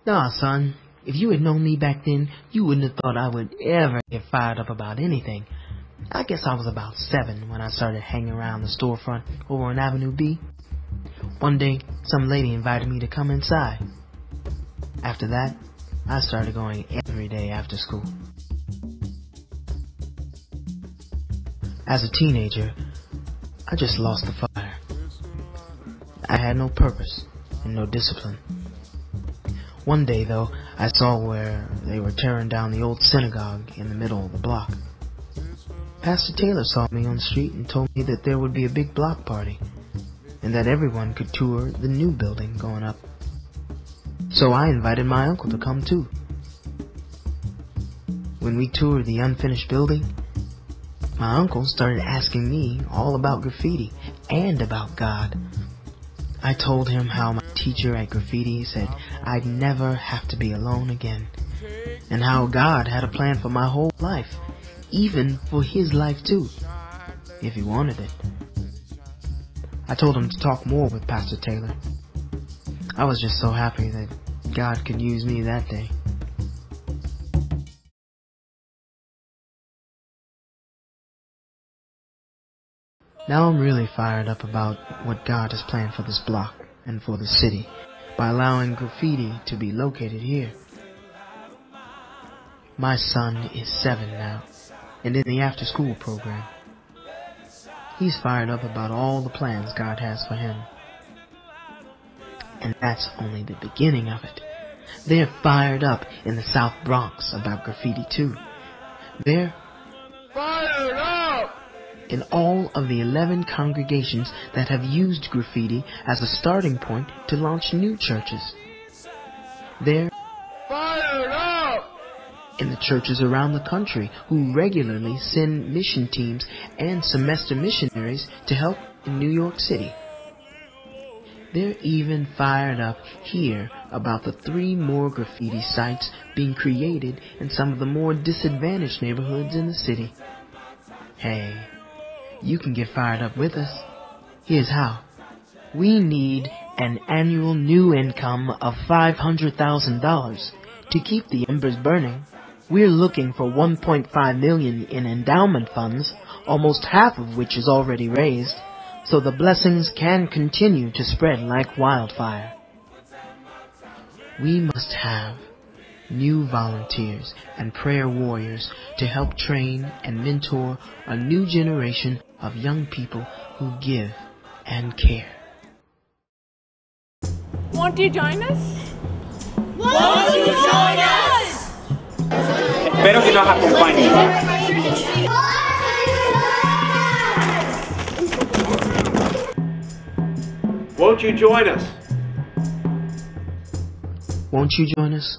Nah, son, if you had known me back then, you wouldn't have thought I would ever get fired up about anything. I guess I was about 7 when I started hanging around the storefront over on Avenue B. One day, some lady invited me to come inside. After that, I started going every day after school. As a teenager, I just lost the fire. I had no purpose and no discipline. One day, though, I saw where they were tearing down the old synagogue in the middle of the block. Pastor Taylor saw me on the street and told me that there would be a big block party, and that everyone could tour the new building going up. So I invited my uncle to come too. When we toured the unfinished building, my uncle started asking me all about graffiti and about God. I told him how my teacher at Graffiti said I'd never have to be alone again, and how God had a plan for my whole life, even for his life too, if he wanted it. I told him to talk more with Pastor Taylor. I was just so happy that God could use me that day. Now I'm really fired up about what God has planned for this block and for the city by allowing Graffiti to be located here. My son is 7 now and in the after-school program. He's fired up about all the plans God has for him. And that's only the beginning of it. They're fired up in the South Bronx about Graffiti too. They're fired up in all of the 11 congregations that have used Graffiti as a starting point to launch new churches. They're fired up in the churches around the country who regularly send mission teams and semester missionaries to help in New York City. They're even fired up here about the 3 more graffiti sites being created in some of the more disadvantaged neighborhoods in the city. Hey, you can get fired up with us. Here's how. We need an annual new income of $500,000 to keep the embers burning. We're looking for $1.5 million in endowment funds, almost half of which is already raised, so the blessings can continue to spread like wildfire. We must have new volunteers and prayer warriors to help train and mentor a new generation of young people who give and care. Won't you join us? Won't you join us? Espero que nos acompañen. Won't you join us? Won't you join us?